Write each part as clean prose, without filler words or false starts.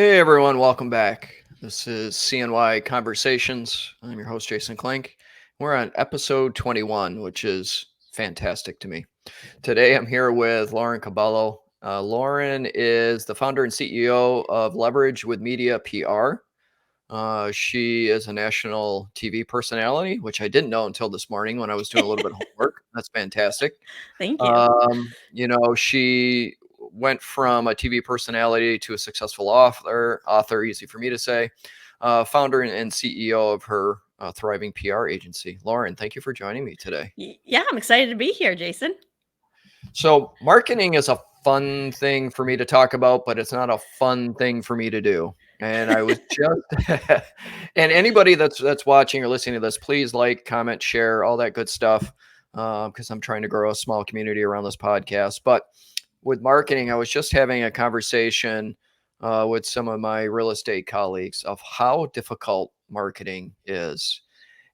Hey everyone, welcome back. This is CNY Conversations. I'm your host, Jason Klink. We're on episode 21, which is fantastic to me. Today I'm here with Lauren Cobello. Lauren is the founder and CEO of Leverage with Media PR. She is a national TV personality, which I didn't know until this morning when I was doing a little bit of homework. That's fantastic. Thank you. She went from a TV personality to a successful author, easy for me to say, founder and CEO of her thriving PR agency. Lauren, thank you for joining me today. Yeah, I'm excited to be here, Jason. So marketing is a fun thing for me to talk about, but it's not a fun thing for me to do. And I was just, and anybody that's watching or listening to this, please like, comment, share, all that good stuff, because I'm trying to grow a small community around this podcast. But with marketing, I was just having a conversation with some of my real estate colleagues of how difficult marketing is.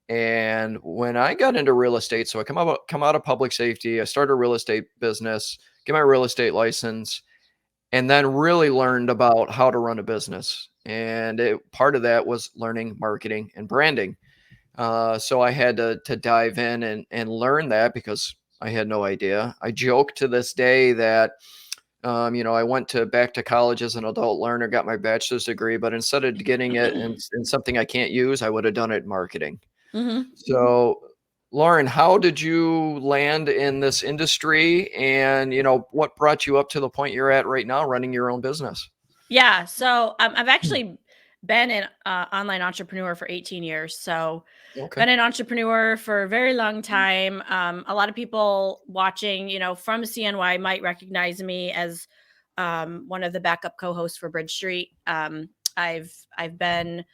And when I got into real estate, so I come out of public safety, I started a real estate business, get my real estate license, and then really learned about how to run a business. And part of that was learning marketing and branding. So I had to dive in and learn that because I had no idea. I joke to this day that I went back to college as an adult learner, got my bachelor's degree, but instead of getting it in something I can't use, I would have done it in marketing. Mm-hmm. So, Lauren, how did you land in this industry, and what brought you up to the point you're at right now, running your own business? Yeah, so I've actually been an online entrepreneur for 18 years. So Okay. been an entrepreneur for a very long time. A lot of people watching, from CNY might recognize me as one of the backup co-hosts for Bridge Street. I've been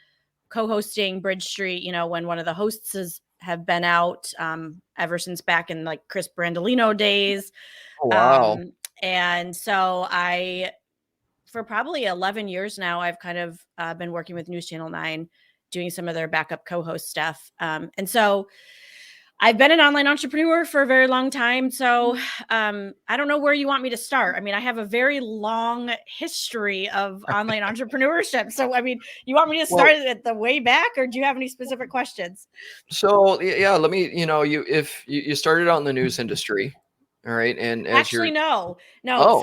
co-hosting Bridge Street, when one of the hosts have been out ever since back in like Chris Brandolino days. Oh, wow. And so for probably 11 years now, I've kind of been working with News Channel 9, doing some of their backup co-host stuff. And so I've been an online entrepreneur for a very long time. So I don't know where you want me to start. I mean, I have a very long history of online entrepreneurship. So, I mean, you want me to start at the way back, or do you have any specific questions? So yeah, let me, if you started out in the news industry, all right, and Actually, no. Oh,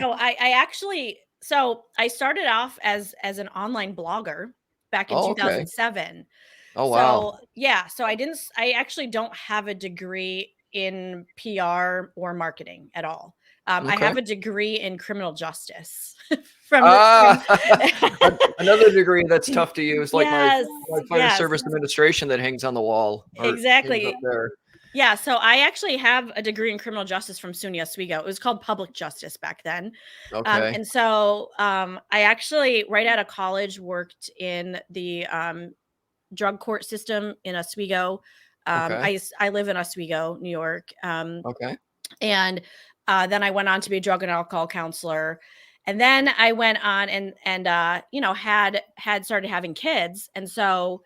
So I started off as an online blogger back in oh, okay. 2007. Oh, wow. So yeah, so I actually don't have a degree in PR or marketing at all. I Okay. have a degree in criminal justice from Another degree that's tough to use, like my yes, fire yes, service administration that hangs on the wall or hangs up exactly. there. Yeah, so I actually have a degree in criminal justice from SUNY Oswego. It was called public justice back then. Okay. And so I actually, right out of college, worked in the drug court system in Oswego. Okay. I live in Oswego, New York. Okay. And then I went on to be a drug and alcohol counselor. And then I went on and had started having kids. And so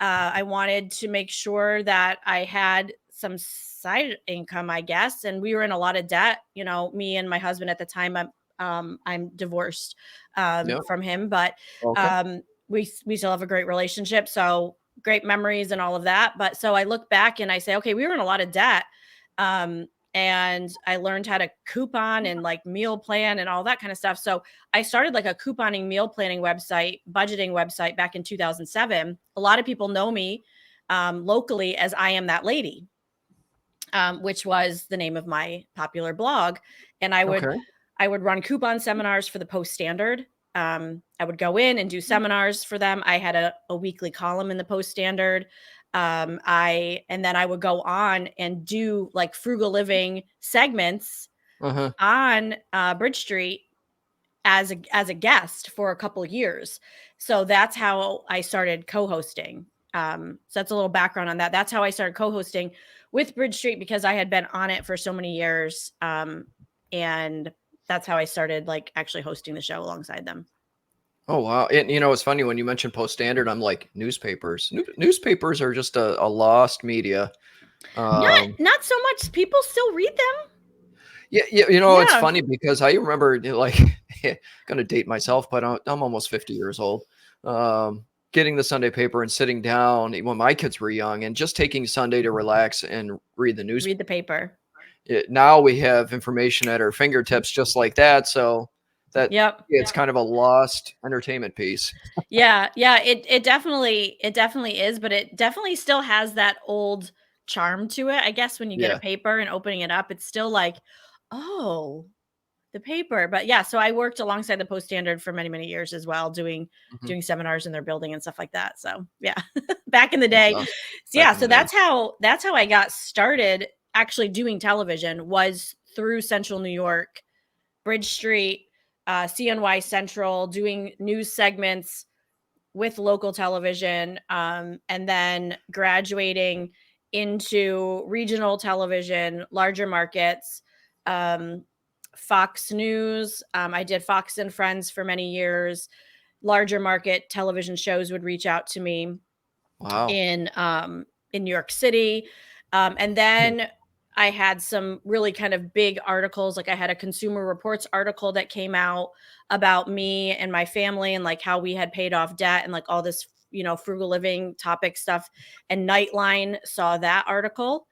I wanted to make sure that I had some side income, I guess. And we were in a lot of debt, me and my husband at the time. I'm divorced Yeah. from him, but Okay. we still have a great relationship. So great memories and all of that. But so I look back and I say, okay, we were in a lot of debt. And I learned how to coupon and like meal plan and all that kind of stuff. So I started like a couponing meal planning website, budgeting website back in 2007. A lot of people know me locally as I Am That Lady, which was the name of my popular blog. And I would run coupon seminars for the Post Standard. I would go in and do seminars for them. I had a weekly column in the Post Standard. And then I would go on and do like frugal living segments on Bridge Street as a guest for a couple of years. So that's how I started co-hosting. So that's a little background on that. That's how I started co-hosting with Bridge Street, because I had been on it for so many years. And that's how I started like actually hosting the show alongside them. Oh, wow. And it's funny when you mentioned Post Standard, I'm like, newspapers. Newspapers are just a lost media. Not so much. People still read them. Yeah, it's Yeah. funny because I remember, like, gonna date myself, but I'm almost 50 years old. Getting the Sunday paper and sitting down when my kids were young and just taking Sunday to relax and read the news. Read the paper. Now we have information at our fingertips just like that. So that Yep. it's kind of a lost entertainment piece. Yeah, yeah, it definitely is, but it definitely still has that old charm to it. I guess when you get a Yeah. paper and opening it up, it's still like, "Oh, the paper." But yeah, so I worked alongside the Post Standard for many, many years as well, doing Mhm. doing seminars in their building and stuff like that. So, yeah, back in the That's day. awesome. So, Back yeah, in the so day. that's how I got started actually doing television was through Central New York, Bridge Street, CNY Central, doing news segments with local television, and then graduating into regional television, larger markets, um, Fox News. I did Fox and Friends for many years. Larger market television shows would reach out to me Wow. in New York City. And then I had some really kind of big articles. Like I had a Consumer Reports article that came out about me and my family and like how we had paid off debt and like all this, frugal living topic stuff. And Nightline saw that article.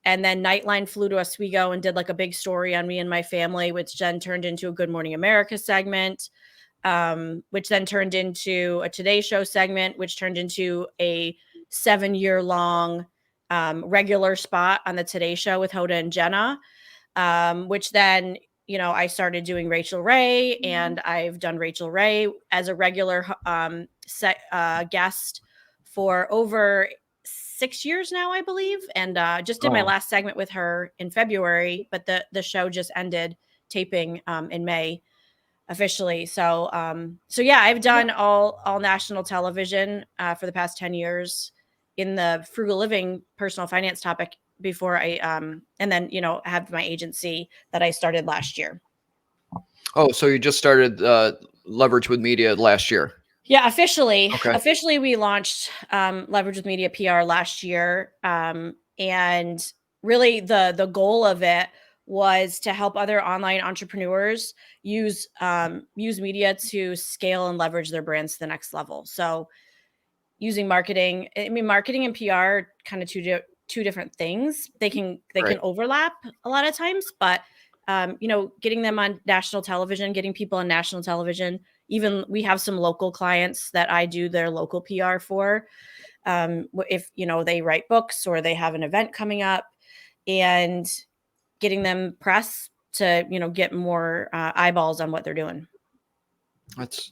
And then Nightline flew to Oswego and did like a big story on me and my family, which then turned into a Good Morning America segment, which then turned into a Today Show segment, which turned into a 7-year long regular spot on the Today Show with Hoda and Jenna, which then, I started doing Rachel Ray, and I've done Rachel Ray as a regular guest for over 6 years now, I believe, and just did my Oh, last segment with her in February, but the show just ended taping in May officially. So yeah, I've done all national television for the past 10 years in the frugal living personal finance topic before and then have my agency that I started last year. oh, so you just started Leverage with Media last year. Yeah, officially. Okay. Officially, we launched Leverage with Media PR last year, and really the goal of it was to help other online entrepreneurs use media to scale and leverage their brands to the next level. So using marketing, I mean, marketing and PR are kind of two different things. They can Right. overlap a lot of times, but getting them on national television, getting people on national television. Even we have some local clients that I do their local PR for. If they write books or they have an event coming up, and getting them press to get more eyeballs on what they're doing. That's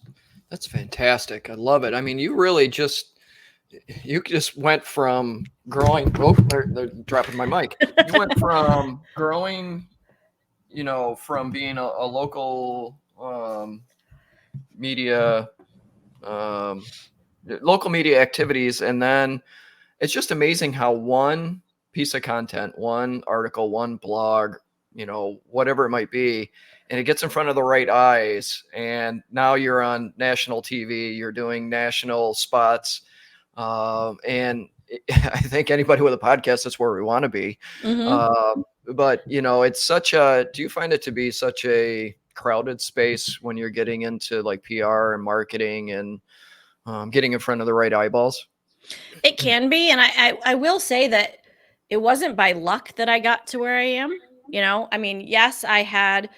that's fantastic. I love it. I mean, you just went from growing. Oh, they're dropping my mic. You went from growing, from being a local media, um, local media activities, and then it's just amazing how one piece of content, one article, one blog, whatever it might be, and it gets in front of the right eyes. And now you're on national TV, you're doing national spots. And I think anybody with a podcast, that's where we want to be. Hmm. But, do you find it to be such a crowded space when you're getting into like PR and marketing and getting in front of the right eyeballs? It can be, and I will say that it wasn't by luck that I got to where I am. I mean, yes, I had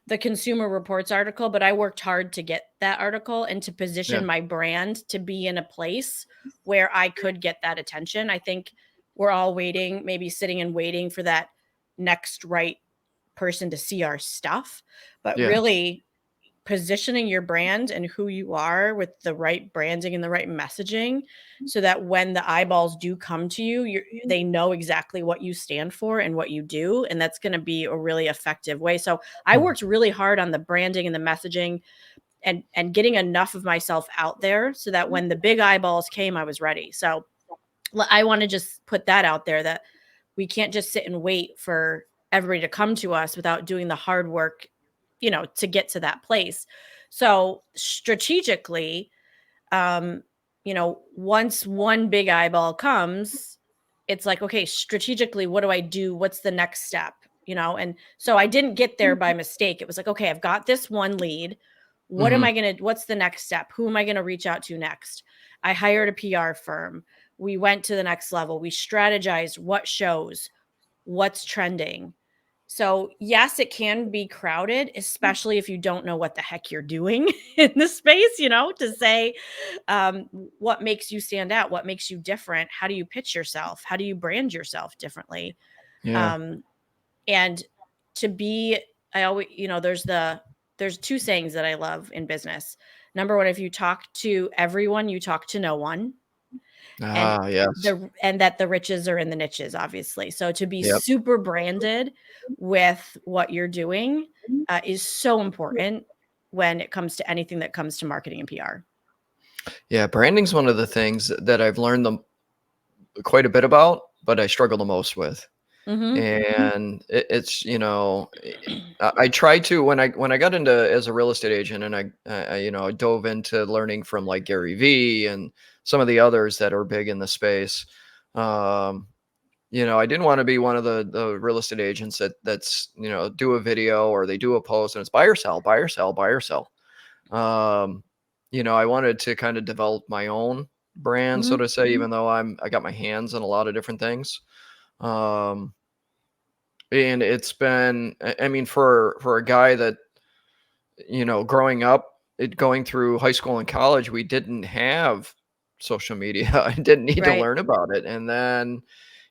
the Consumer Reports article, but I worked hard to get that article and to Yeah. position my brand to be in a place where I could get that attention. I think we're all waiting, maybe sitting and waiting for that next right person to see our stuff, but Yeah. really positioning your brand and who you are with the right branding and the right messaging so that when the eyeballs do come to you, they know exactly what you stand for and what you do, and that's going to be a really effective way. So I worked really hard on the branding and the messaging and getting enough of myself out there so that when the big eyeballs came, I was ready. So I want to just put that out there, that we can't just sit and wait for everybody to come to us without doing the hard work, to get to that place. So strategically, once one big eyeball comes, it's like, okay, strategically, what do I do? What's the next step? and so I didn't get there by mistake. It was like, okay, I've got this one lead. Mhm. What's the next step? Who am I going to reach out to next? I hired a PR firm. We went to the next level. We strategized what shows, what's trending. So, yes, it can be crowded, especially if you don't know what the heck you're doing in the space, to say what makes you stand out, what makes you different, how do you pitch yourself, how do you brand yourself differently. Yeah. Um, and to be, I always, there's two sayings that I love in business. Number one, if you talk to everyone, you talk to no one. And Ah, yes. that the riches are in the niches, obviously. So to be Yep. super branded with what you're doing is so important when it comes to anything that comes to marketing and PR. Yeah, branding's one of the things that I've learned quite a bit about, but I struggle the most with. Mhm. And it's, I try to when I got into as a real estate agent, and I dove into learning from like Gary Vee and some of the others that are big in the space. Um, I didn't want to be one of the real estate agents that's do a video or they do a post and it's buy or sell, buy or sell, buy or sell. Um, I wanted to kind of develop my own brand, so Mhm. to say, even though I got my hands in a lot of different things. Um, and it's been, I mean, for a guy that, growing up, going through high school and college, we didn't have social media. I didn't need to Right. learn about it. And then,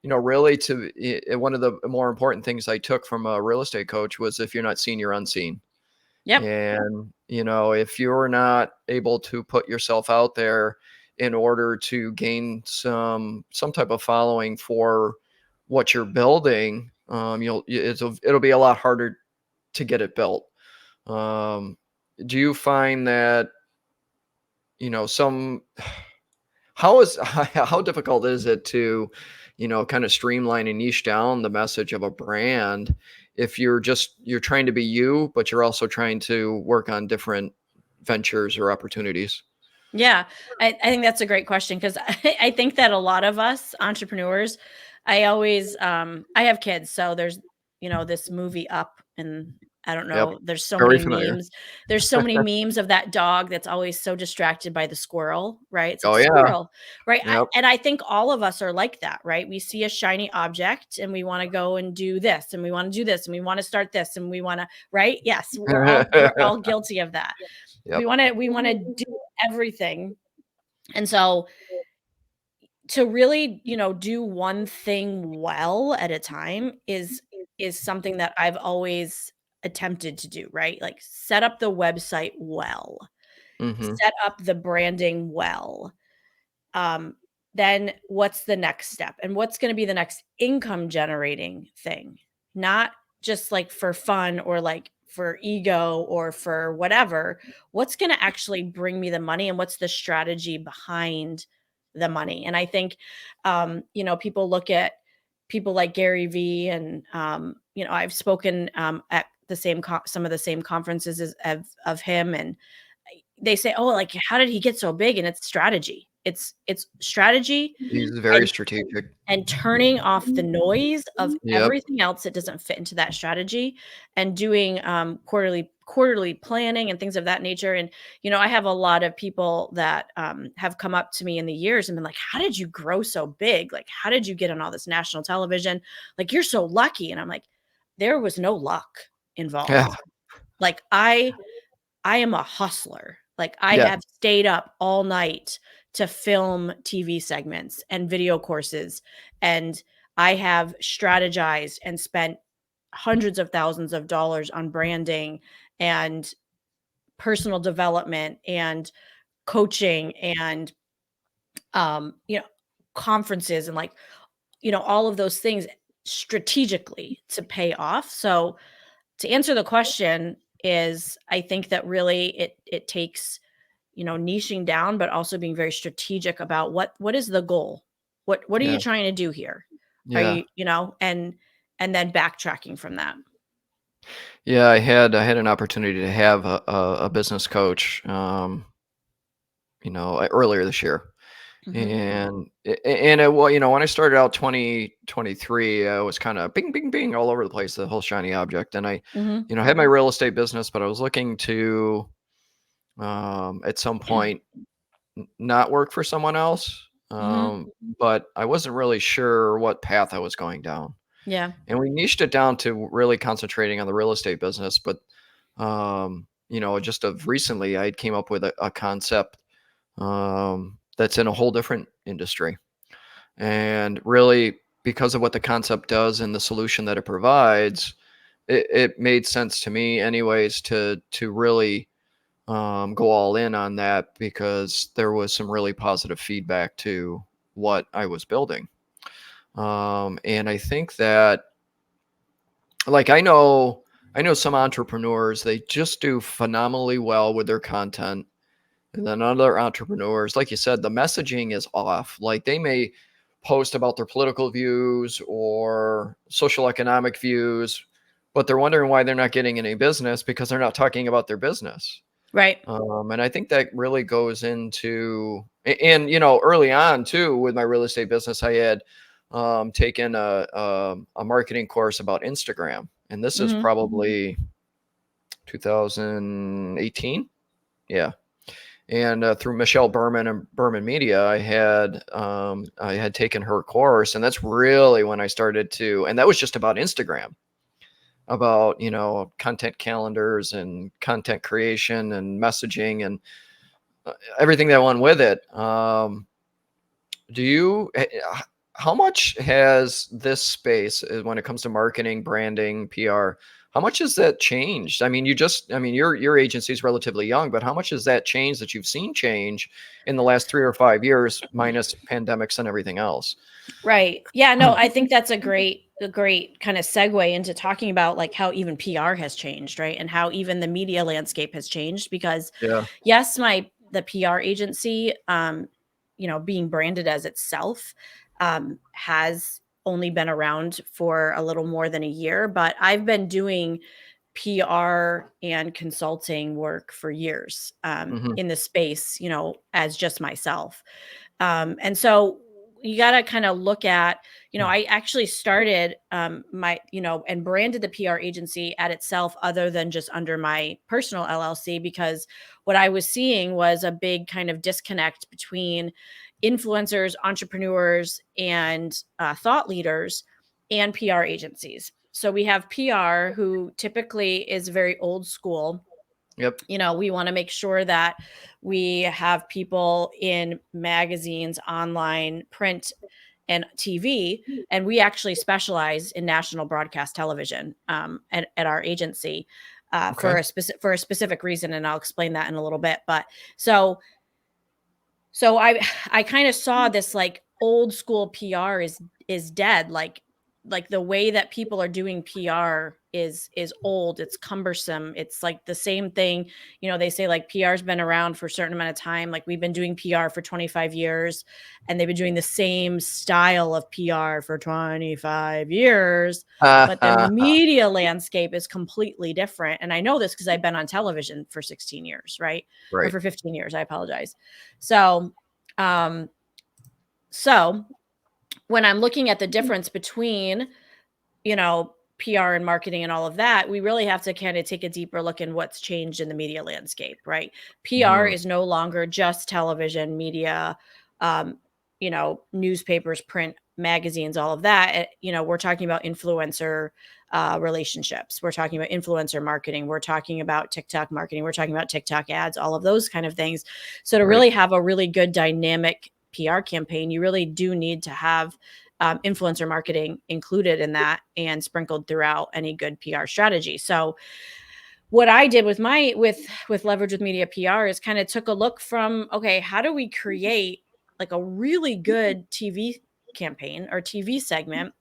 really one of the more important things I took from a real estate coach was if you're not seen, you're unseen. Yep. And, if you're not able to put yourself out there in order to gain some type of following for what you're building, it'll be a lot harder to get it built. Um, do you find that, some how difficult is it to, kind of streamline and niche down the message of a brand if you're trying to be you, but you're also trying to work on different ventures or opportunities? Yeah, I think that's a great question because I think that a lot of us entrepreneurs, I have kids, so there's this movie Up, and I don't Yep. know, there's so Very many familiar. memes. There's so many memes of that dog that's always so distracted by the squirrel, right? It's like Oh yeah. squirrel, right? Yep. And I think all of us are like that, right? We see a shiny object and we want to go and do this, and we want to do this, and we want to start this, and we want to, right? Yes, we're all guilty of that. Yep. We want to do everything. And so to really, do one thing well at a time is something that I've always attempted to do, right? Like set up the website well, Hmm. set up the branding well. Um, then what's the next step? And what's going to be the next income generating thing? Not just like for fun or like for ego or for whatever. What's going to actually bring me the money and what's the strategy behind the money? And I think, people look at people like Gary Vee and, I've spoken at some of the same conferences of him, and they say, "Oh, like, how did he get so big?" And it's strategy. It's strategy He's very and strategic. turning off the noise of Yep. everything else that doesn't fit into that strategy, and doing, quarterly planning and things of that nature. And, I have a lot of people that, have come up to me in the years and been like, "How did you grow so big? Like, how did you get on all this national television? Like, you're so lucky." And I'm like, "There was no luck Yeah. involved." Like, I am a hustler. Like, I Yeah. have stayed up all night to film TV segments and video courses, and I have strategized and spent hundreds of thousands of dollars on branding and personal development and coaching and, um, you know, conferences and, like, all of those things strategically to pay off. So, to answer the question is, I think that really it takes, niching down, but also being very strategic about what is the goal? What are you Yeah. trying to do here? Are Yeah. and then backtracking from that. Yeah. I had an opportunity to have a business coach, earlier this year. Mhm. And it, well, when I started out 2023, I was kind of bing, bing, bing all over the place, the whole shiny object. And I, Mhm. had my real estate business, but I was looking to, at some point, not work for someone else. Mhm. But I wasn't really sure what path I was going down. Yeah. And we niched it down to really concentrating on the real estate business. But, just of recently, I came up with a concept that's in a whole different industry. And really, because of what the concept does and the solution that it provides, it made sense to me, anyways, to really go all in on that because there was some really positive feedback to what I was building. And I think that, like, I know some entrepreneurs, they just do phenomenally well with their content. And then other entrepreneurs, like you said, the messaging is off. Like, they may post about their political views or social economic views, but they're wondering why they're not getting any business because they're not talking about their business. Right. And I think that really goes into, and early on too, with my real estate business, I had taken a marketing course about Instagram, and this is Mhm. probably 2018. Yeah. And through Michelle Berman and Berman Media, I had taken her course, and that's really when I started to, and that was just about Instagram, about content calendars and content creation and messaging and everything that went with it. Do you? How much has this space, when it comes to marketing, branding, PR? How much has that changed? I mean, your agency is relatively young, but how much has that changed that you've seen change in the last 3 or 5 years, minus pandemics and everything else? Right. Yeah, no, I think that's a great kind of segue into talking about like how even PR has changed, right? And how even the media landscape has changed because Yeah. yes, the PR agency being branded as itself has only been around for a little more than a year, but I've been doing PR and consulting work for years Hmm. in the space, as just myself. And so you got to kind of look at, I actually started and branded the PR agency at itself other than just under my personal LLC because what I was seeing was a big kind of disconnect between influencers, entrepreneurs, and thought leaders and PR agencies. So we have PR who typically is very old school. Yep. We want to make sure that we have people in magazines, online, print, and TV. And we actually specialize in national broadcast television at our agency Okay. for a specific reason, and I'll explain that in a little bit. But so so I kind of saw this like old school PR is dead. Like the way that people are doing PR is old, it's cumbersome. It's like the same thing, they say like PR's been around for a certain amount of time. Like we've been doing PR for 25 years and they've been doing the same style of PR for 25 years, but the media landscape is completely different. And I know this because I've been on television for 16 years, right? Or Right. for 15 years, I apologize. So, um, so when I'm looking at the difference between, PR and marketing and all of that, we really have to kind of take a deeper look in what's changed in the media landscape, right? PR Hmm. is no longer just television, media, um, newspapers, print, magazines, all of that. We're talking about influencer relationships. We're talking about influencer marketing. We're talking about TikTok marketing. We're talking about TikTok ads, all of those kind of things. So to Right. really have a really good dynamic PR campaign, you really do need to have influencer marketing included in that and sprinkled throughout any good PR strategy. So what I did with my with leverage with media PR is kind of took a look from, okay, how do we create like a really good TV campaign or TV segment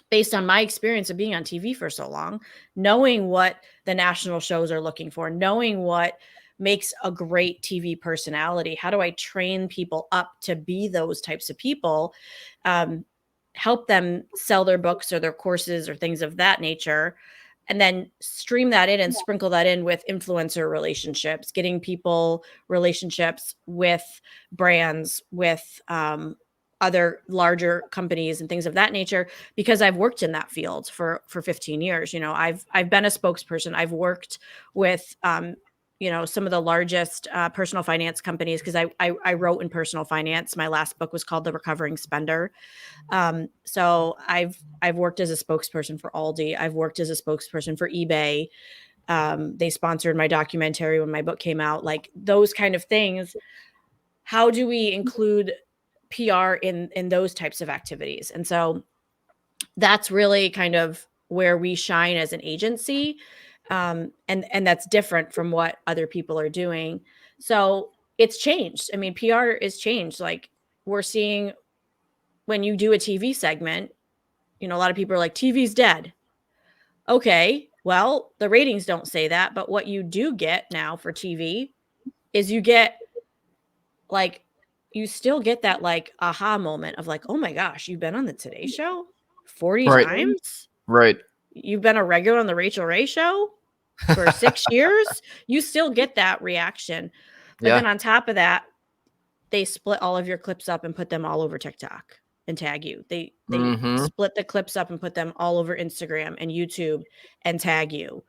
based on my experience of being on TV for so long, knowing what the national shows are looking for, knowing what makes a great TV personality. How do I train people up to be those types of people? Um, Help them sell their books or their courses or things of that nature, and then stream that in and sprinkle that in with influencer relationships, getting people relationships with brands, with other larger companies and things of that nature, because I've worked in that field for 15 years. You know, I've been a spokesperson. I've worked with some of the largest personal finance companies, because I wrote in personal finance. My last book was called The Recovering Spender. So I've worked as a spokesperson for Aldi. I've worked as a spokesperson for eBay. They sponsored my documentary when my book came out. Like those kind of things. How do we include PR in those types of activities? And so that's really kind of where we shine as an agency. And that's different from what other people are doing. So it's changed. I mean, PR is changed. Like we're seeing when you do a TV segment, a lot of people are like, TV's dead. Okay, well, the ratings don't say that, but what you do get now for TV is like you still get that like aha moment of like, oh my gosh, you've been on the Today Show 40 Right. times? Right. You've been a regular on the Rachel Ray Show for 6 years? You still get that reaction. But Yeah. then on top of that, they split all of your clips up and put them all over TikTok and tag you. They Mhm. split the clips up and put them all over Instagram and YouTube and tag you.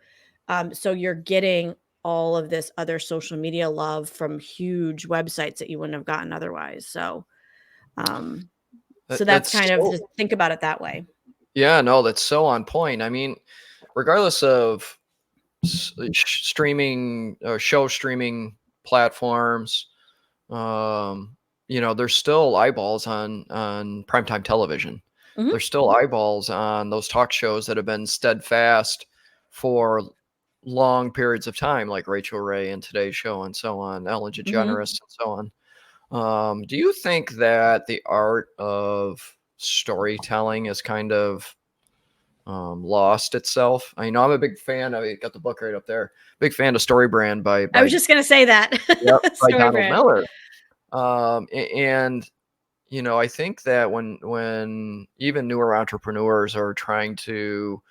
So you're getting all of this other social media love from huge websites that you wouldn't have gotten otherwise. So so that's That's kind of, so just think about it that way. yeah, no, that's so on point. I mean, regardless of streaming or show streaming platforms, there's still eyeballs on primetime television. Mhm. There's still eyeballs on those talk shows that have been steadfast for long periods of time, like Rachel Ray and Today's Show and so on, Ellen Mhm. DeGeneres and so on. Do you think that the art of storytelling is kind of lost itself? I know I'm a big fan. I got the book right up there. Big fan of Story Brand by I was just gonna say that. yep, by Story Donald brand. Miller. And I think that when even newer entrepreneurs are trying to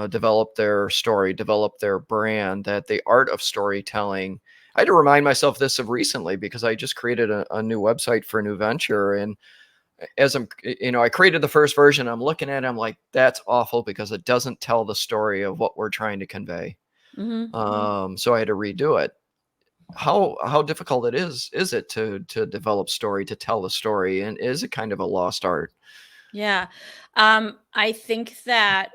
develop their story, develop their brand, that the art of storytelling. I had to remind myself this of recently because I just created a new website for a new venture, and as I created the first version. I'm looking at it, I'm like, that's awful because it doesn't tell the story of what we're trying to convey. Mhm. So I had to redo it. How difficult is it to develop story, to tell the story, and is it kind of a lost art? Yeah. I think that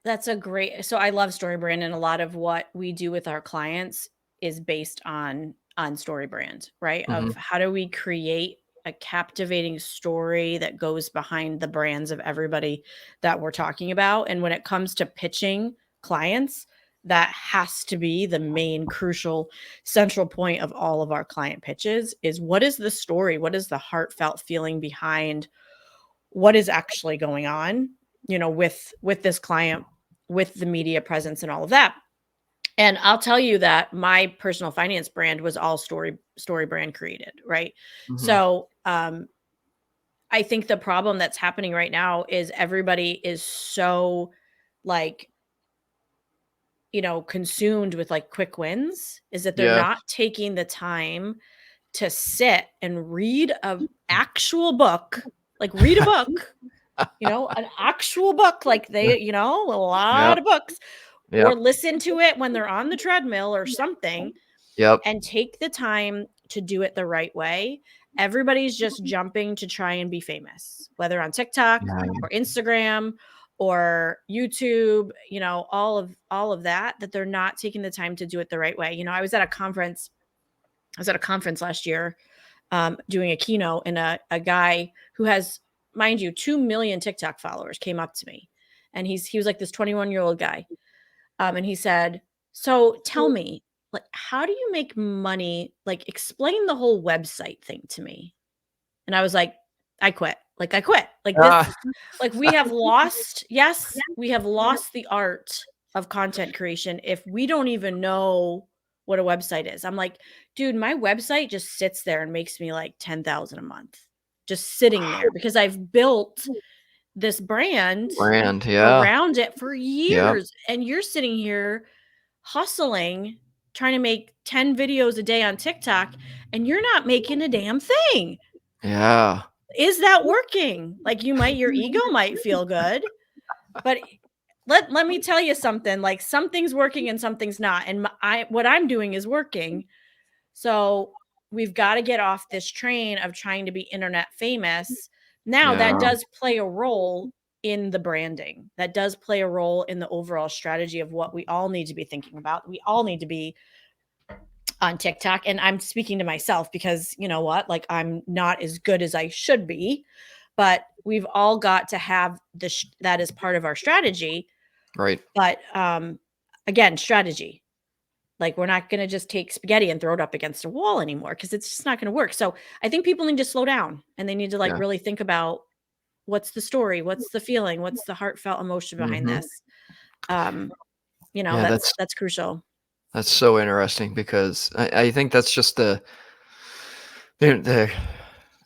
that's a great, so I love story brand, and a lot of what we do with our clients is based on story brand, right? Hmm. Of how do we create a captivating story that goes behind the brands of everybody that we're talking about. And when it comes to pitching clients, that has to be the main crucial central point of all of our client pitches is, what is the story? What is the heartfelt feeling behind what is actually going on, with this client, with the media presence and all of that. And I'll tell you that my personal finance brand was all story brand created, right? Hmm. So I think the problem that's happening right now is everybody is so like, consumed with like quick wins, is that they're Yeah. not taking the time to sit and read a actual book, like read a book, an actual book, like a lot Yep. of books, or Yep. listen to it when they're on the treadmill or something, Yep. and take the time to do it the right way. Everybody's just jumping to try and be famous, whether on TikTok Yeah. or Instagram or YouTube, all of that they're not taking the time to do it the right way. I was at a conference last year, doing a keynote, and a guy who has, mind you, 2 million TikTok followers came up to me, and he was like this 21-year-old guy. And he said, "So tell me, like, how do you make money? Like, explain the whole website thing to me." And I was like, I quit. Like, I quit. Like, this, Ah, like, we have lost, yes, we have lost the art of content creation if we don't even know what a website is. I'm like, dude, my website just sits there and makes me like 10,000 a month, just sitting there, because I've built this brand Brand, yeah. around it for Yep. years, and you're sitting here hustling, trying to make 10 videos a day on TikTok, and you're not making a damn thing. Yeah. Is that working? Like, your ego might feel good, but let me tell you something, like, something's working and something's not, and what I'm doing is working. So we've got to get off this train of trying to be internet famous. Now that Yeah. does play a role in the branding. That does play a role in the overall strategy of what we all need to be thinking about. We all need to be on TikTok. And I'm speaking to myself because you know what? Like, I'm not as good as I should be, but we've all got to have this that is part of our strategy. Right. But again, strategy. Like, we're not going to just take spaghetti and throw it up against a wall anymore because it's just not going to work. So I think people need to slow down and they need to like Yeah. really think about what's the story, what's the feeling, what's the heartfelt emotion behind Mhm. this. Um, Yeah, that's crucial. that's so interesting because I think that's just the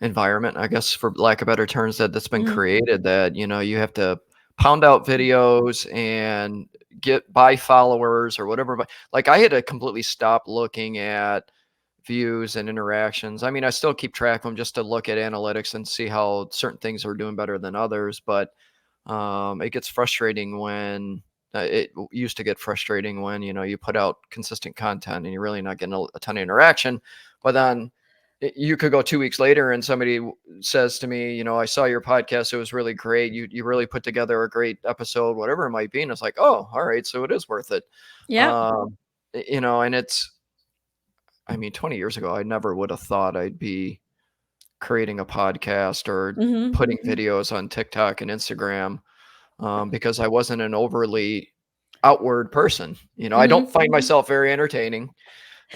environment, I guess, for lack of better terms, that's been Hmm. created that, you have to pound out videos and get buy followers or whatever. But like I had to completely stop looking at views and interactions. I mean, I still keep track of them just to look at analytics and see how certain things are doing better than others. But it gets frustrating when it used to get frustrating when you put out consistent content and you're really not getting a ton of interaction. But then you could go 2 weeks later and somebody says to me, I saw your podcast, it was really great, you really put together a great episode, whatever it might be, and it's like, oh, all right, so it is worth it. Yep. And it's, I mean, 20 years ago I never would have thought I'd be creating a podcast or Hmm. putting videos on TikTok and Instagram, because I wasn't an overly outward person. I don't Hmm. find myself very entertaining.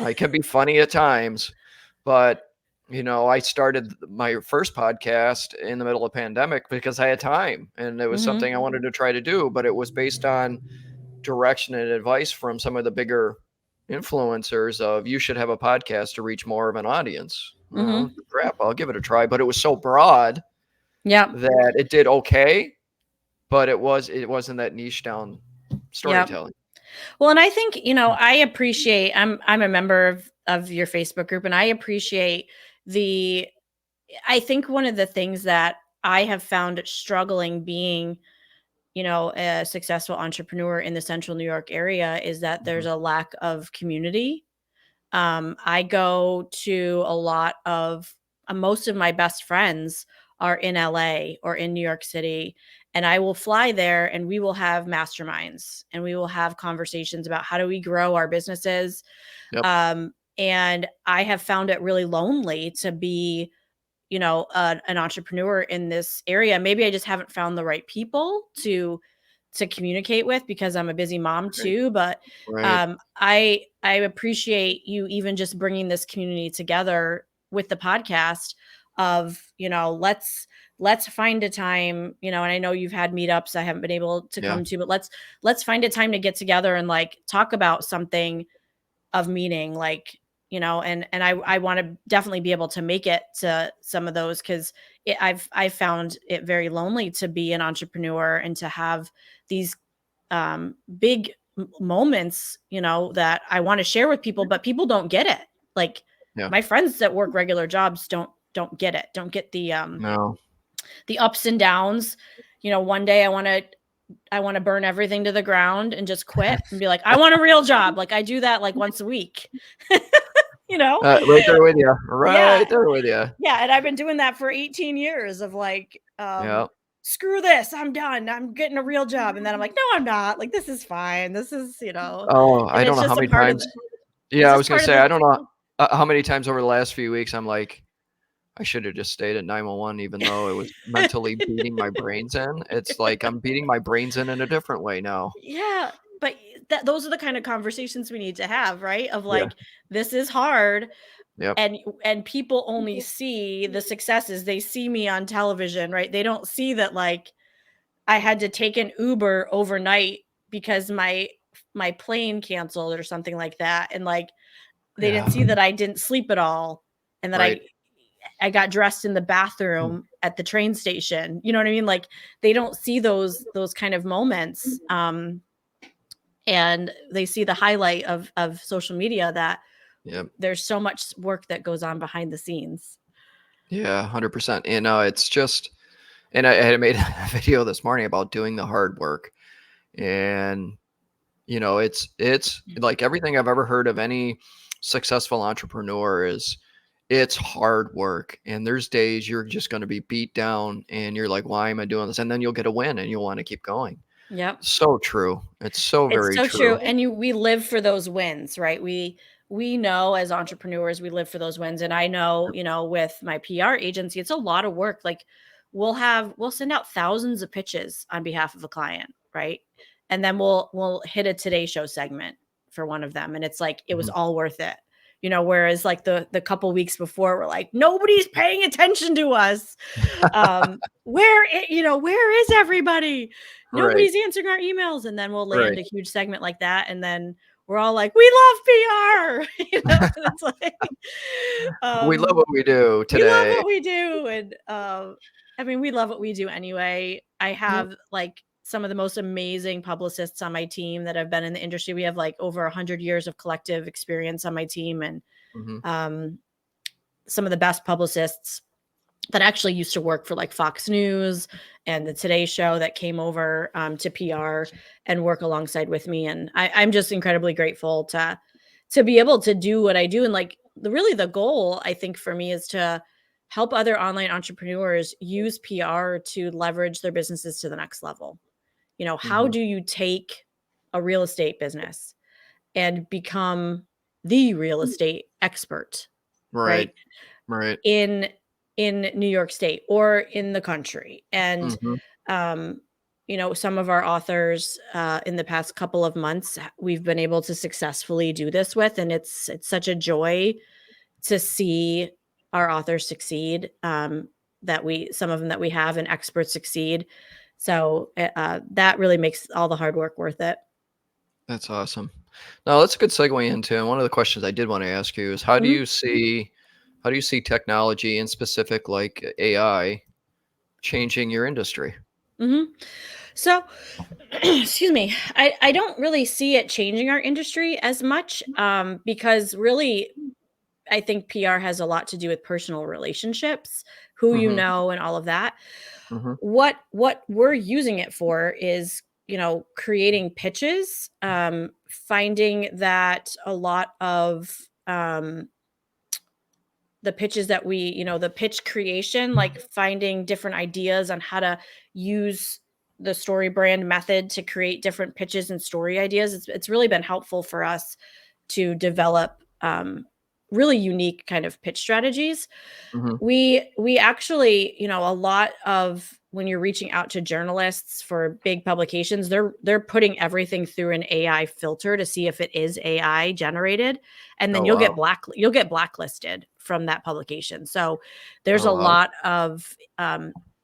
I can be funny at times, but I started my first podcast in the middle of pandemic because I had time and it was Hmm. something I wanted to try to do, but it was based on direction and advice from some of the bigger influencers of you should have a podcast to reach more of an audience. Well, Hmm. crap, I'll give it a try, but it was so broad Yep. that it did okay, but it wasn't that niche down Yep. storytelling. Well, and I think, I appreciate, I'm a member of your Facebook group, and I appreciate the I think one of the things that I have found struggling being, a successful entrepreneur in the central New York area is that there's Mhm. a lack of community. I go to a lot of most of my best friends are in LA or in New York City, and I will fly there and we will have masterminds and we will have conversations about how do we grow our businesses. Yep. And I have found it really lonely to be an entrepreneur in this area. Maybe I just haven't found the right people to communicate with because I'm a busy mom Right. too. But Right. I appreciate you even just bringing this community together with the podcast of let's find a time, and I know you've had meetups I haven't been able to Yeah. come to, but let's find a time to get together and like talk about something of meaning, like, and I want to definitely be able to make it to some of those because I've found it very lonely to be an entrepreneur and to have these big moments, that I want to share with people, but people don't get it. Like, Yeah. my friends that work regular jobs don't get it, don't get No. the ups and downs. One day I want to burn everything to the ground and just quit and be like, I want a real job. Like, I do that like once a week, you know? Right there with you. Yeah. Right there with you. Yeah. And I've been doing that for 18 years of like, Yeah. screw this. I'm done. I'm getting a real job. And then I'm like, no, I'm not. Like, this is fine. This is, Oh, I and don't it's know how just a many part of times. the, Yeah, it's I just was gonna part of say, the, I don't know, how many times over the last few weeks I'm like, I should have just stayed at 911 even though it was mentally beating my brains in. It's like I'm beating my brains in a different way now. yeah. But those are the kind of conversations we need to have, right? Of Yeah. like, this is hard. Yep. And people only see the successes. They see me on television, right? They don't see that like I had to take an Uber overnight because my plane canceled or something like that, and like they didn't Yeah. see that I didn't sleep at all, and that I Right. I got dressed in the bathroom at the train station. You know what I mean? Like they don't see those kind of moments. And they see the highlight of social media that Yep. there's so much work that goes on behind the scenes. Yeah, 100%. And it's just, and I had made a video this morning about doing the hard work. And it's like everything I've ever heard of any successful entrepreneur is it's hard work. And there's days you're just going to be beat down and you're like, why am I doing this? And then you'll get a win and you'll want to keep going. Yep. So true. It's so It's very so true. true. And we live for those wins, right? We know as entrepreneurs, we live for those wins. And I know, with my PR agency, it's a lot of work. Like we'll send out thousands of pitches on behalf of a client, right? And then we'll hit a Today Show segment for one of them. And it's like it was Mhm. all worth it. Whereas like the couple weeks before, we're like, nobody's paying attention to us. Where is everybody? Right. Nobody's answering our emails. And then we'll land Right. a huge segment like that. And then we're all like, we love PR. It's like, We love um, what we do we love today. what we do. And I mean, we love what we do anyway. I Yep. have like some of the most amazing publicists on my team that have been in the industry. We have like over 100 years of collective experience on my team, and Mhm. um, some of the best publicists that actually used to work for like Fox News and the Today Show that came over to PR and work alongside with me. And I'm just incredibly grateful to be able to do what I do. And like the goal I think for me is to help other online entrepreneurs use PR to leverage their businesses to the next level. How Mhm. do you take a real estate business and become the real estate expert, right? Right. Right. in New York State or in the country. And Mhm. um, some of our authors in the past couple of months we've been able to successfully do this with, and it's such a joy to see our authors succeed. That we some of them that we have and experts succeed. So that really makes all the hard work worth it. That's awesome. Now that's a good segue into, and one of the questions I did want to ask you is how do you see technology in specific like AI changing your industry? Hmm. So, excuse me, I don't really see it changing our industry as much because really, I think PR has a lot to do with personal relationships, who Mhm. and all of that. Mhm. What we're using it for is, creating pitches, finding that a lot of the pitches that the pitch creation, like finding different ideas on how to use the story brand method to create different pitches and story ideas. It's really been helpful for us to develop really unique kind of pitch strategies. Mhm. We actually, a lot of when you're reaching out to journalists for big publications, they're putting everything through an AI filter to see if it is AI generated, and then Oh wow. you'll get blacklisted from that publication. So there's Oh a wow. lot of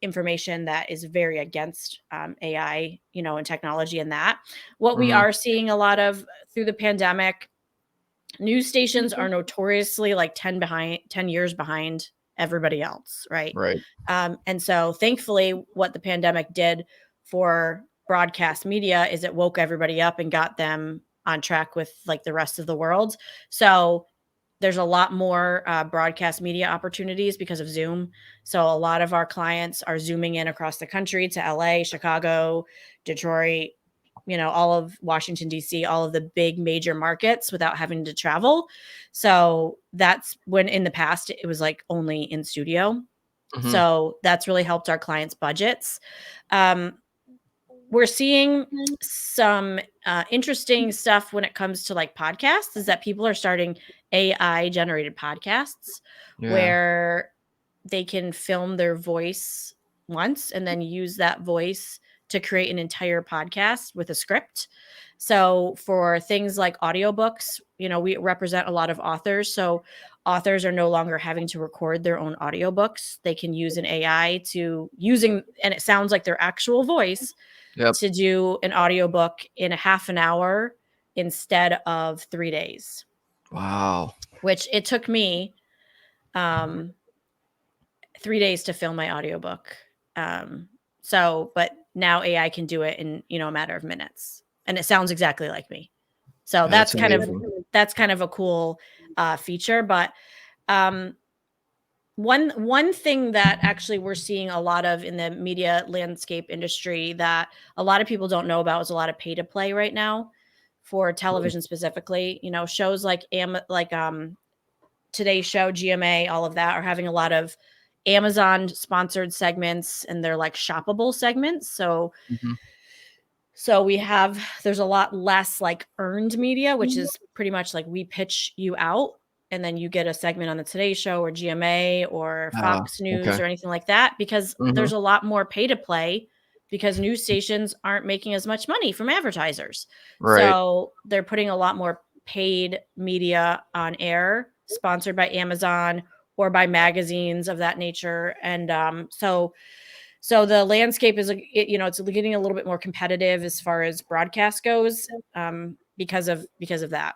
information that is very against AI, and technology and that. What we Mhm. are seeing a lot of through the pandemic, news stations are notoriously like 10 years behind everybody else, right? Right. And so thankfully what the pandemic did for broadcast media is it woke everybody up and got them on track with like the rest of the world. So there's a lot more broadcast media opportunities because of Zoom. So a lot of our clients are zooming in across the country to LA, Chicago, Detroit, all of Washington, D.C., all of the big major markets without having to travel. So that's when in the past it was like only in studio. Mhm. So that's really helped our clients' budgets. Um, we're seeing some interesting stuff when it comes to like podcasts is that people are starting AI generated podcasts Yeah. where they can film their voice once and then use that voice to create an entire podcast with a script. So for things like audiobooks, we represent a lot of authors. So authors are no longer having to record their own audiobooks. They can use an AI and it sounds like their actual voice Yep. to do an audiobook in a half an hour instead of 3 days, Wow. which it took me um 3 days to film my audiobook. But now AI can do it in, a matter of minutes, and it sounds exactly like me. So That's amazing. that's kind of a cool feature. But um, one thing that actually we're seeing a lot of in the media landscape industry that a lot of people don't know about is a lot of pay to play right now for television specifically. Shows like Today's Show, GMA, all of that are having a lot of Amazon sponsored segments, and they're like shoppable segments. Mhm. So there's a lot less like earned media, which is pretty much like we pitch you out and then you get a segment on the Today Show or GMA or Ah, Fox News okay. or anything like that, because Mhm. there's a lot more pay to play because news stations aren't making as much money from advertisers. Right. So they're putting a lot more paid media on air, sponsored by Amazon or by magazines of that nature. And so the landscape is, it's getting a little bit more competitive as far as broadcast goes, because of that.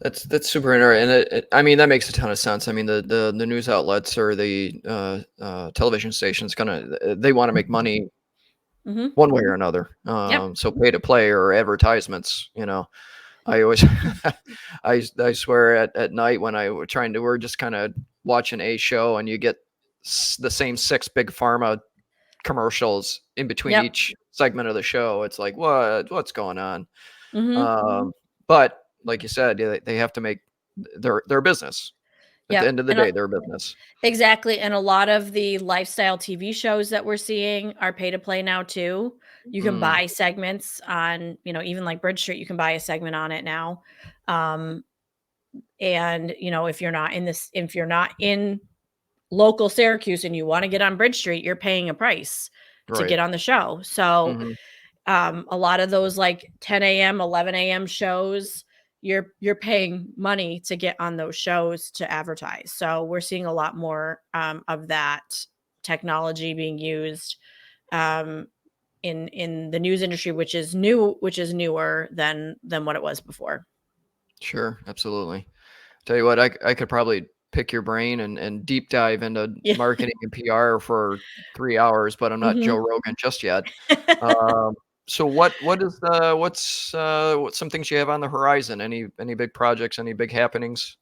That's super interesting, and I mean, that makes a ton of sense. I mean, the news outlets or the television stations they want to make money Hmm. one way or another. Yep. So pay to play or advertisements, I always, I swear at night when we're just kind of watching a show and you get the same six big pharma commercials in between Yep. each segment of the show. It's like, what's going on? Hmm. But like you said, yeah, they have to make their business. At the Yep. end of the And day, their business. exactly. And a lot of the lifestyle TV shows that we're seeing are pay to play now too. You can Mm, buy segments on, even like Bridge Street, you can buy a segment on it now. Um, and if you're not in local Syracuse and you want to get on Bridge Street, you're paying a price to right. get on the show. So Mhm. a lot of those like 10 a.m., 11 a.m. shows, you're paying money to get on those shows to advertise. So we're seeing a lot more of that technology being used um, in the news industry, which is newer than what it was before. Sure, absolutely. Tell you what, I could probably pick your brain and deep dive into Yeah. marketing and PR for 3 hours, but I'm not Joe Hmm. Rogan just yet. Um, so what's some things you have on the horizon? Any big projects, any big happenings?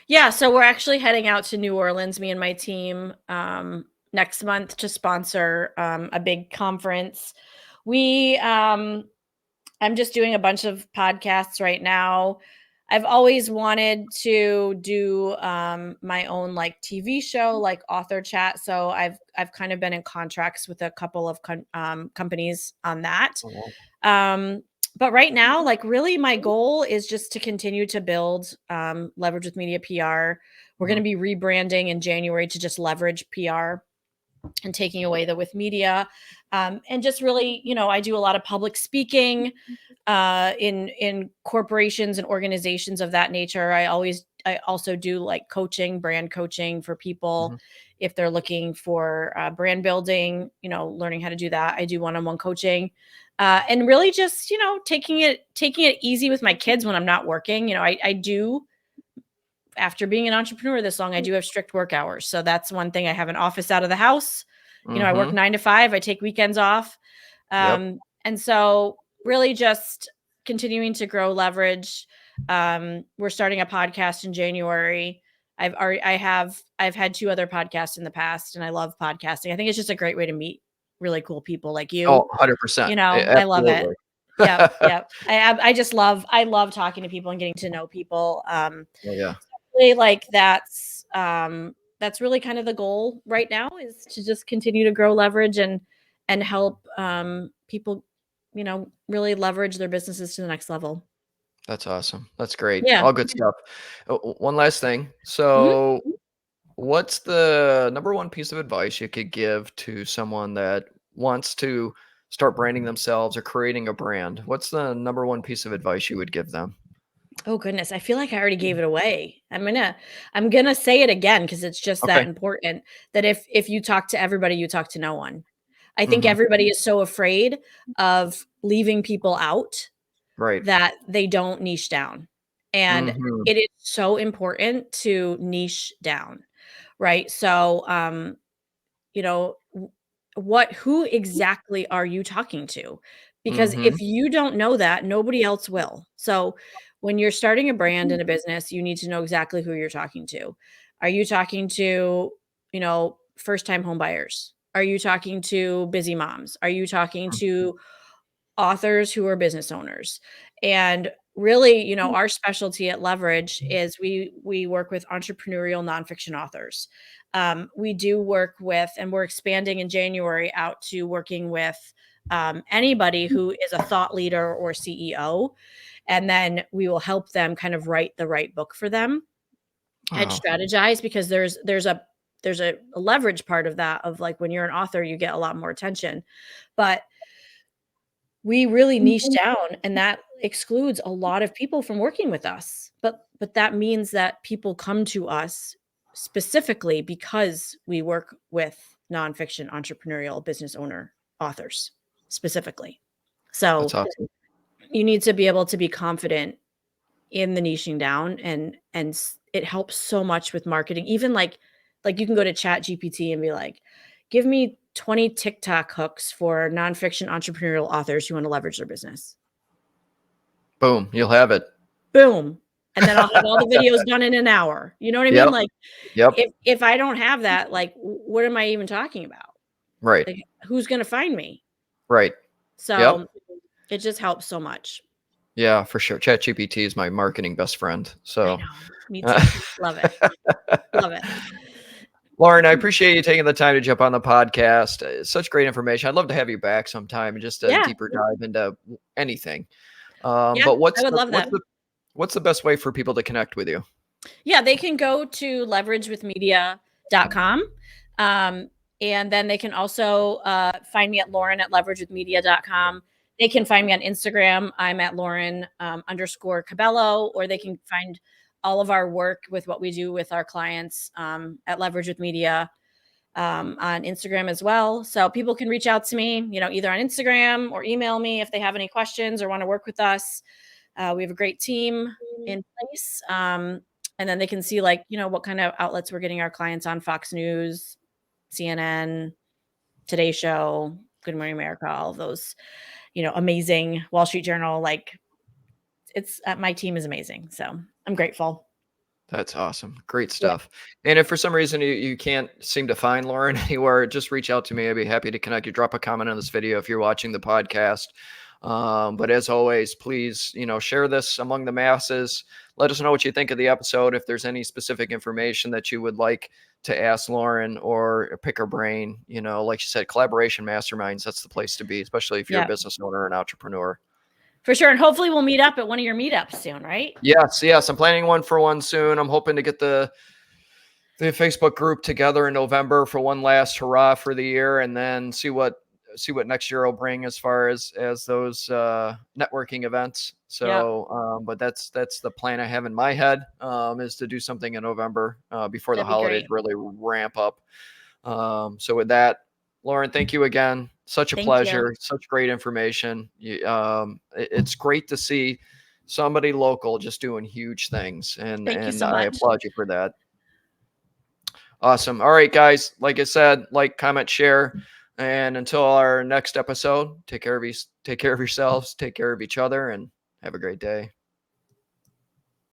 Yeah, so we're actually heading out to New Orleans, me and my team, next month to sponsor a big conference. We I'm just doing a bunch of podcasts right now. I've always wanted to do my own like TV show, like author chat. So I've kind of been in contracts with a couple of companies on that. Oh, wow. Um, but right now, like really, my goal is just to continue to build leverage with media PR. We're going to Mhm, be rebranding in January to just leverage PR and taking away the with media. And just really, I do a lot of public speaking in corporations and organizations of that nature. I also do like coaching, brand coaching for people mhm. if they're looking for brand building, learning how to do that. I do one-on-one coaching. And really just, taking it easy with my kids when I'm not working. I do, after being an entrepreneur this long, I do have strict work hours. So that's one thing. I have an office out of the house. I work Mhm. 9 to 5. I take weekends off. Yep. And so really just continuing to grow leverage. We're starting a podcast in January. I've had two other podcasts in the past, and I love podcasting. I think it's just a great way to meet really cool people like Oh, you. 100%. I love it. Absolutely. Yep, yep. I love talking to people and getting to know people. Oh, yeah. Really, like that's really kind of the goal right now, is to just continue to grow leverage and help people, really leverage their businesses to the next level. That's awesome. That's great. Yeah. All good stuff. One last thing. Mhm. So, what's the number one piece of advice you could give to someone that wants to start branding themselves or creating a brand? What's the number one piece of advice you would give them? Oh goodness, I feel like I already gave it away. I'm gonna say it again because it's just that Okay. important, that if you talk to everybody, you talk to no one. I think Mhm. everybody is so afraid of leaving people out Right. that they don't niche down. And Mhm. it is so important to niche down, right? So, you know, who exactly are you talking to? Because Mhm. if you don't know that, nobody else will. So when you're starting a brand and a business, you need to know exactly who you're talking to. Are you talking to, first time home buyers? Are you talking to busy moms? Are you talking to authors who are business owners? And really, our specialty at Leverage is we work with entrepreneurial nonfiction authors. We do work with, and we're expanding in January out to working with anybody who is a thought leader or CEO, and then we will help them kind of write the right book for them and Wow. strategize, because there's a leverage part of that, of like when you're an author, you get a lot more attention, but we really niche down, and that excludes a lot of people from working with us. But that means that people come to us specifically because we work with nonfiction entrepreneurial business owner authors specifically. That's So awesome. you need to be able to be confident in the niching down, and it helps so much with marketing. Even like you can go to Chat GPT and be like, give me 20 TikTok hooks for nonfiction entrepreneurial authors who want to leverage their business. Boom, you'll have it. Boom. And then I'll have all the videos done in an hour. You know what I mean? Yep, Like yep, if I don't have that, like what am I even talking about? right, Like who's going to find me? right. Yep. So it just helps so much. Yeah, for sure. ChatGPT is my marketing best friend. I So, know. Me uh, too. Love it. Love it. Lauren, I appreciate you taking the time to jump on the podcast. It's such great information. I'd love to have you back sometime and just a Yeah. deeper dive into anything. Yeah. But I would love that. what's the best way for people to connect with you? Yeah, they can go to leveragewithmedia.com. Um, and then they can also find me at Lauren at leveragewithmedia.com. They can find me on Instagram. I'm at Lauren underscore Cobello, or they can find all of our work with what we do with our clients at Leverage with Media on Instagram as well. So people can reach out to me, either on Instagram or email me if they have any questions or want to work with us. We have a great team in place. And then they can see what kind of outlets we're getting our clients on: Fox News, CNN, Today Show, Good Morning America, all of those, amazing Wall Street Journal. Like it's my team is amazing. So I'm grateful. That's awesome. Great Yeah. stuff. And if for some reason you can't seem to find Lauren anywhere, just reach out to me. I'd be happy to connect you. Drop a comment on this video if you're watching the podcast. But as always, please, share this among the masses. Let us know what you think of the episode. If there's any specific information that you would like to ask Lauren or pick her brain, like you said, collaboration masterminds, that's the place to be, especially if you're a Yeah, business owner or an entrepreneur. for sure. And hopefully we'll meet up at one of your meetups soon, right? Yes, yes. I'm planning for one soon. I'm hoping to get the Facebook group together in November for one last hurrah for the year, and then see what next year will bring as far as those networking events. Yep. So, but that's the plan I have in my head, is to do something in November before the That'd be holidays great. really ramp up. So with that, Lauren, thank you again. Such a Thank you. pleasure. Such great information. It's great to see somebody local just doing huge things, and Thank you and so I much. applaud you for that. Awesome. All right, guys. Like I said, like, comment, share, and until our next episode, take care of yourselves, take care of each other, and have a great day.